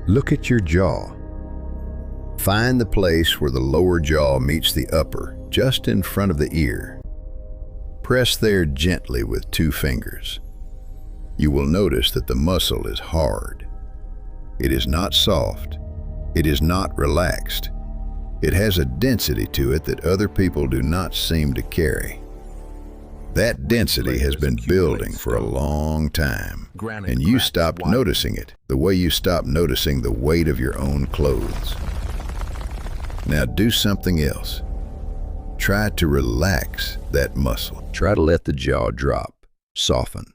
Look at your jaw. Find the place where the lower jaw meets the upper, just in front of the ear. Press there gently with 2 fingers. You will notice that the muscle is hard. It is not soft. It is not relaxed. It has a density to it that other people do not seem to carry. That density has been building for a long time, and you stopped noticing it, the way you stopped noticing the weight of your own clothes. Now do something else. Try to relax that muscle. Try to let the jaw drop, soften,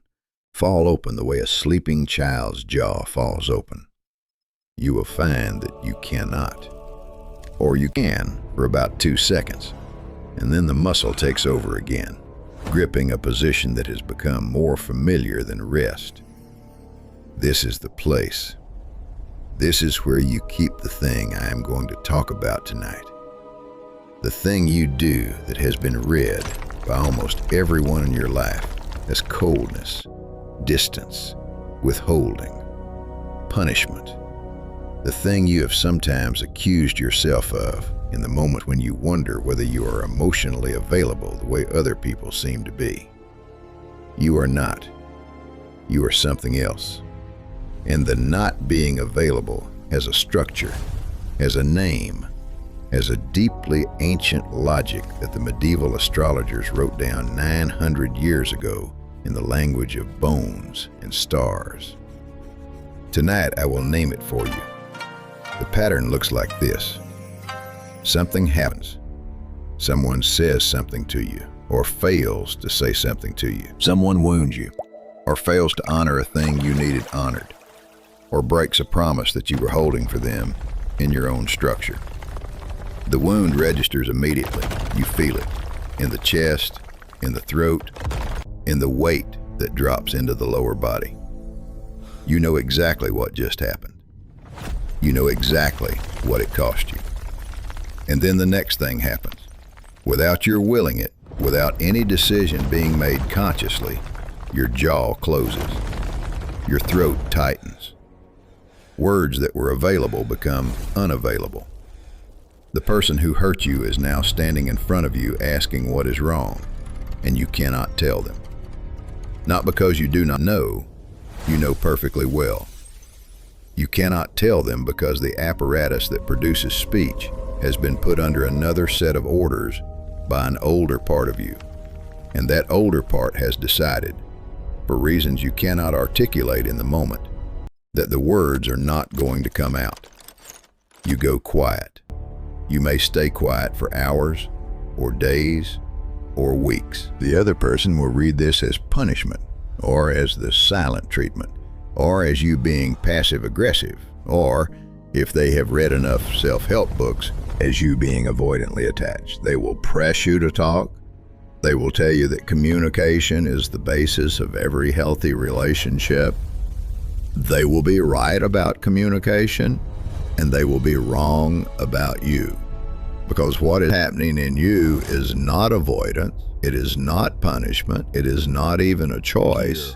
fall open the way a sleeping child's jaw falls open. You will find that you cannot. Or you can for about 2 seconds, and then the muscle takes over again, gripping a position that has become more familiar than rest. This is the place. This is where you keep the thing I am going to talk about tonight. The thing you do that has been read by almost everyone in your life as coldness, distance, withholding, punishment. The thing you have sometimes accused yourself of in the moment when you wonder whether you are emotionally available the way other people seem to be. You are not. You are something else. And the not being available has a structure, has a name, has a deeply ancient logic that the medieval astrologers wrote down 900 years ago in the language of bones and stars. Tonight I will name it for you. The pattern looks like this. Something happens. Someone says something to you, or fails to say something to you. Someone wounds you, or fails to honor a thing you needed honored, or breaks a promise that you were holding for them in your own structure. The wound registers immediately. You feel it in the chest, in the throat, in the weight that drops into the lower body. You know exactly what just happened. You know exactly what it cost you. And then the next thing happens. Without your willing it, without any decision being made consciously, your jaw closes. Your throat tightens. Words that were available become unavailable. The person who hurt you is now standing in front of you asking what is wrong, and you cannot tell them. Not because you do not know, you know perfectly well. You cannot tell them because the apparatus that produces speech has been put under another set of orders by an older part of you, and that older part has decided, for reasons you cannot articulate in the moment, that the words are not going to come out. You go quiet. You may stay quiet for hours, or days, or weeks. The other person will read this as punishment, or as the silent treatment, or as you being passive-aggressive, or, if they have read enough self-help books, as you being avoidantly attached. They will press you to talk. They will tell you that communication is the basis of every healthy relationship. They will be right about communication, and they will be wrong about you. Because what is happening in you is not avoidance, it is not punishment, it is not even a choice.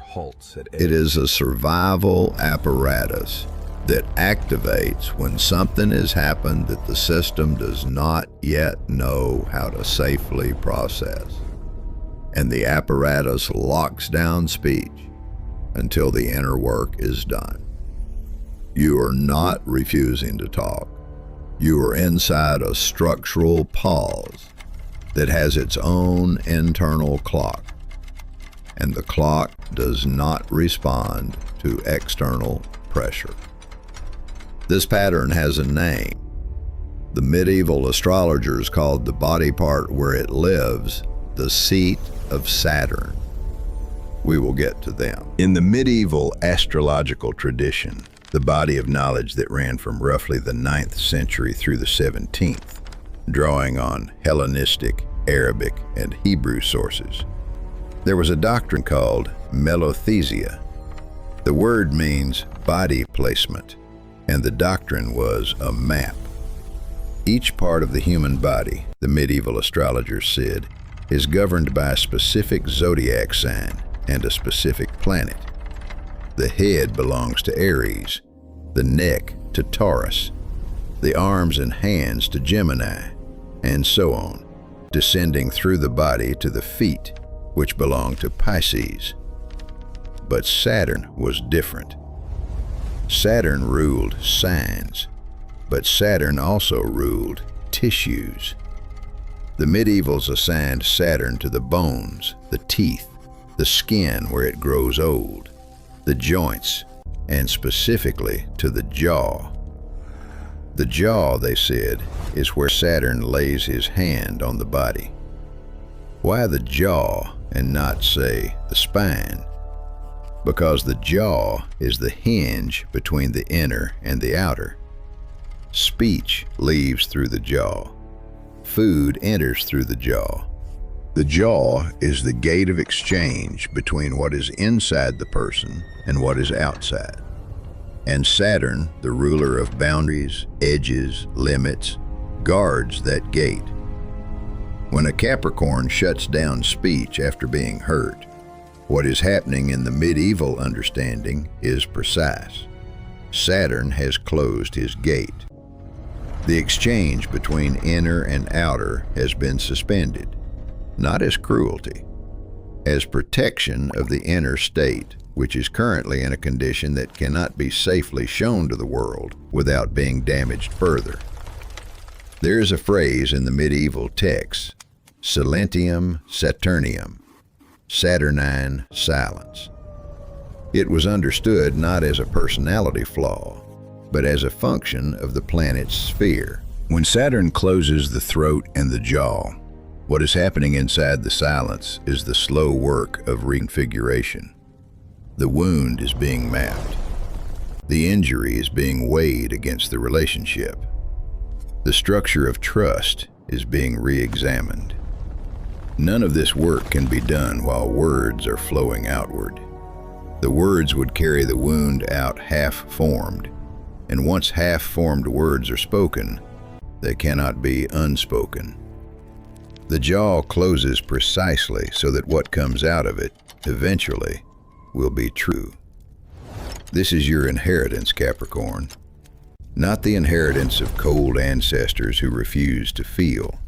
It is a survival apparatus that activates when something has happened that the system does not yet know how to safely process. And the apparatus locks down speech until the inner work is done. You are not refusing to talk. You are inside a structural pause that has its own internal clock, and the clock does not respond to external pressure. This pattern has a name. The medieval astrologers called the body part where it lives the seat of Saturn. We will get to them. In the medieval astrological tradition, the body of knowledge that ran from roughly the 9th century through the 17th, drawing on Hellenistic, Arabic, and Hebrew sources, there was a doctrine called melothesia. The word means body placement, and the doctrine was a map. Each part of the human body, the medieval astrologers said, is governed by a specific zodiac sign and a specific planet. The head belongs to Aries, the neck to Taurus, the arms and hands to Gemini, and so on, descending through the body to the feet, which belong to Pisces. But Saturn was different. Saturn ruled signs, but Saturn also ruled tissues. The medievals assigned Saturn to the bones, the teeth, the skin where it grows old, the joints, and specifically to the jaw. The jaw, they said, is where Saturn lays his hand on the body. Why the jaw and not, say, the spine? Because the jaw is the hinge between the inner and the outer. Speech leaves through the jaw. Food enters through the jaw. The jaw is the gate of exchange between what is inside the person and what is outside. And Saturn, the ruler of boundaries, edges, limits, guards that gate. When a Capricorn shuts down speech after being hurt, what is happening in the medieval understanding is precise. Saturn has closed his gate. The exchange between inner and outer has been suspended, not as cruelty, as protection of the inner state, which is currently in a condition that cannot be safely shown to the world without being damaged further. There is a phrase in the medieval texts, silentium, saturnium, Saturnine silence. It was understood not as a personality flaw, but as a function of the planet's sphere. When Saturn closes the throat and the jaw, what is happening inside the silence is the slow work of reconfiguration. The wound is being mapped. The injury is being weighed against the relationship. The structure of trust is being re-examined. None of this work can be done while words are flowing outward. The words would carry the wound out half-formed, and once half-formed words are spoken, they cannot be unspoken. The jaw closes precisely so that what comes out of it, eventually, will be true. This is your inheritance, Capricorn. Not the inheritance of cold ancestors who refuse to feel.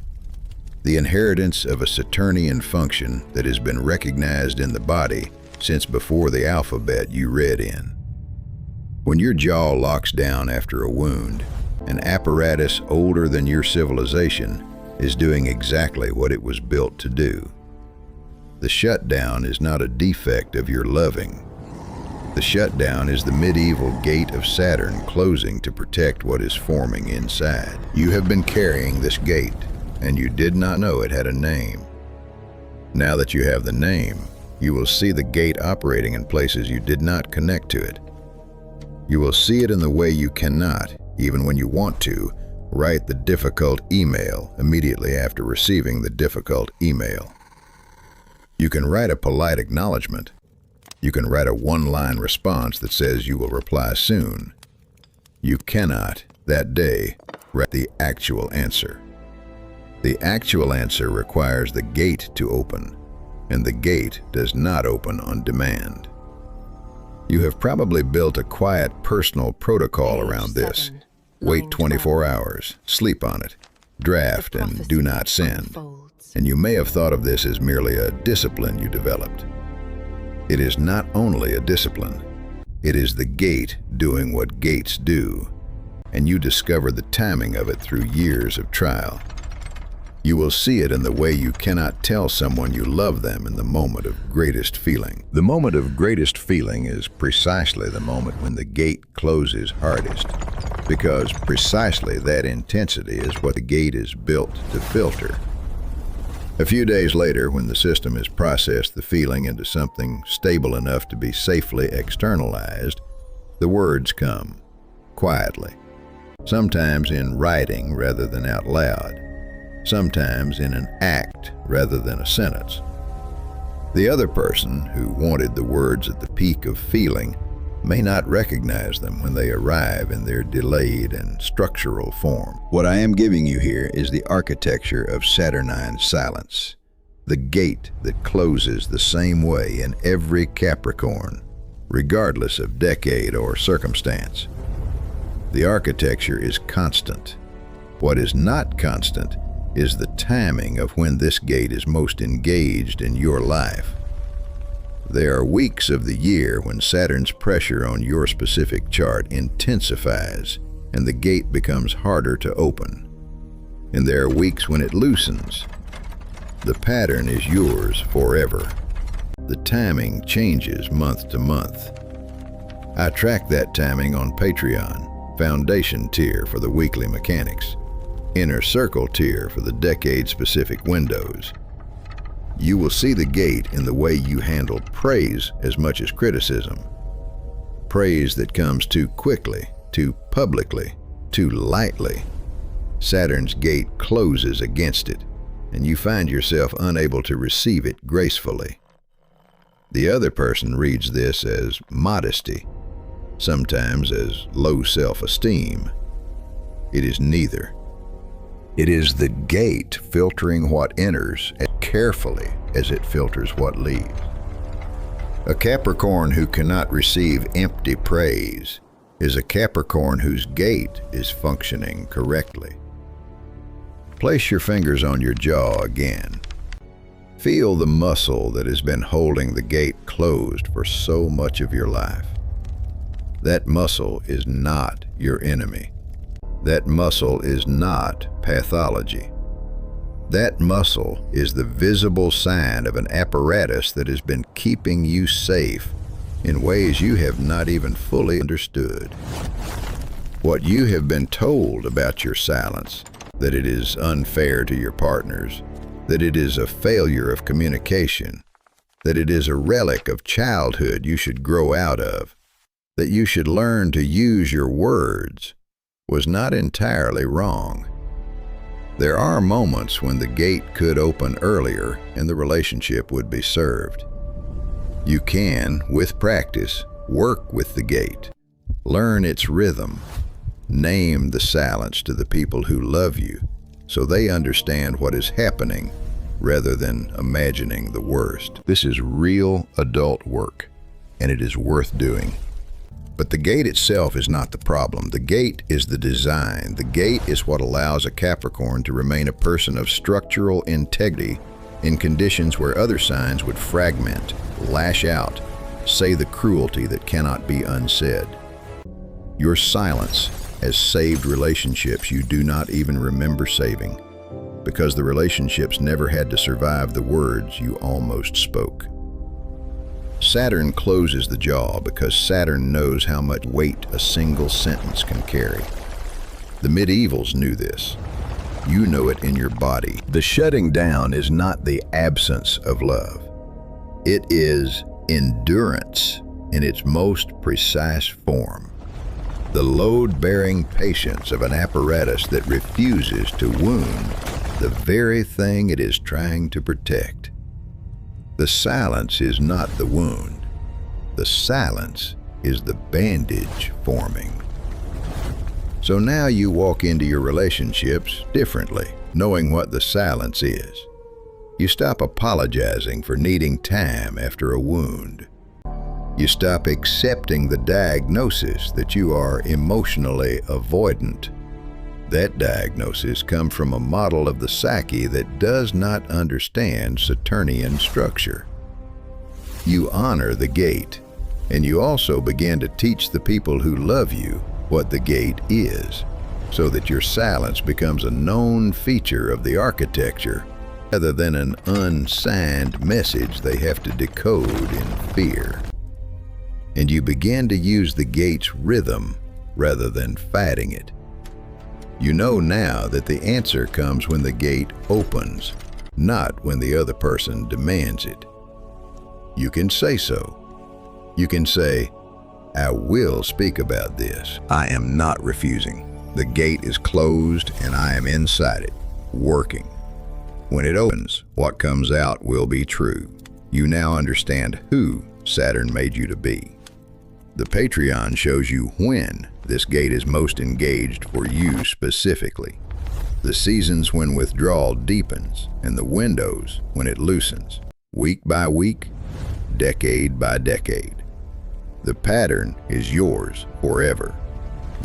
The inheritance of a Saturnian function that has been recognized in the body since before the alphabet you read in. When your jaw locks down after a wound, an apparatus older than your civilization is doing exactly what it was built to do. The shutdown is not a defect of your loving. The shutdown is the medieval gate of Saturn closing to protect what is forming inside. You have been carrying this gate, and you did not know it had a name. Now that you have the name, you will see the gate operating in places you did not connect to it. You will see it in the way you cannot, even when you want to, write the difficult email immediately after receiving the difficult email. You can write a polite acknowledgement. You can write a one-line response that says you will reply soon. You cannot, that day, write the actual answer. The actual answer requires the gate to open, and the gate does not open on demand. You have probably built a quiet personal protocol around this. Wait 24 hours, sleep on it, draft, and do not send. And you may have thought of this as merely a discipline you developed. It is not only a discipline, it is the gate doing what gates do, and you discover the timing of it through years of trial. You will see it in the way you cannot tell someone you love them in the moment of greatest feeling. The moment of greatest feeling is precisely the moment when the gate closes hardest, because precisely that intensity is what the gate is built to filter. A few days later, when the system has processed the feeling into something stable enough to be safely externalized, the words come, quietly, sometimes in writing rather than out loud, sometimes in an act rather than a sentence. The other person, who wanted the words at the peak of feeling, may not recognize them when they arrive in their delayed and structural form. What I am giving you here is the architecture of Saturnine silence, the gate that closes the same way in every Capricorn, regardless of decade or circumstance. The architecture is constant. What is not constant is the timing of when this gate is most engaged in your life. There are weeks of the year when Saturn's pressure on your specific chart intensifies and the gate becomes harder to open. And there are weeks when it loosens. The pattern is yours forever. The timing changes month to month. I track that timing on Patreon, Foundation tier for the weekly mechanics, Inner Circle tier for the decade-specific windows. You will see the gate in the way you handle praise as much as criticism. Praise that comes too quickly, too publicly, too lightly. Saturn's gate closes against it, and you find yourself unable to receive it gracefully. The other person reads this as modesty, sometimes as low self-esteem. It is neither. It is the gate filtering what enters as carefully as it filters what leaves. A Capricorn who cannot receive empty praise is a Capricorn whose gate is functioning correctly. Place your fingers on your jaw again. Feel the muscle that has been holding the gate closed for so much of your life. That muscle is not your enemy. That muscle is not pathology. That muscle is the visible sign of an apparatus that has been keeping you safe in ways you have not even fully understood. What you have been told about your silence, that it is unfair to your partners, that it is a failure of communication, that it is a relic of childhood you should grow out of, that you should learn to use your words, was not entirely wrong. There are moments when the gate could open earlier and the relationship would be served. You can, with practice, work with the gate, learn its rhythm, name the silence to the people who love you so they understand what is happening rather than imagining the worst. This is real adult work, and it is worth doing. But the gate itself is not the problem. The gate is the design. The gate is what allows a Capricorn to remain a person of structural integrity in conditions where other signs would fragment, lash out, say the cruelty that cannot be unsaid. Your silence has saved relationships you do not even remember saving, because the relationships never had to survive the words you almost spoke. Saturn closes the jaw because Saturn knows how much weight a single sentence can carry. The medievals knew this. You know it in your body. The shutting down is not the absence of love. It is endurance in its most precise form. The load-bearing patience of an apparatus that refuses to wound the very thing it is trying to protect. The silence is not the wound. The silence is the bandage forming. So now you walk into your relationships differently, knowing what the silence is. You stop apologizing for needing time after a wound. You stop accepting the diagnosis that you are emotionally avoidant. That diagnosis comes from a model of the psyche that does not understand Saturnian structure. You honor the gate, and you also begin to teach the people who love you what the gate is, so that your silence becomes a known feature of the architecture rather than an unsigned message they have to decode in fear. And you begin to use the gate's rhythm rather than fighting it. You know now that the answer comes when the gate opens, not when the other person demands it. You can say so. You can say, I will speak about this. I am not refusing. The gate is closed and I am inside it, working. When it opens, what comes out will be true. You now understand who Saturn made you to be. The Patreon shows you when this gate is most engaged for you specifically. The seasons when withdrawal deepens and the windows when it loosens, week by week, decade by decade. The pattern is yours forever.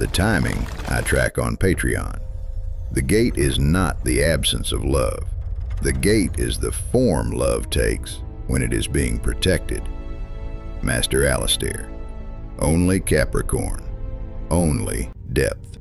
The timing I track on Patreon. The gate is not the absence of love. The gate is the form love takes when it is being protected. Master Alistair. Only Capricorn. Only depth.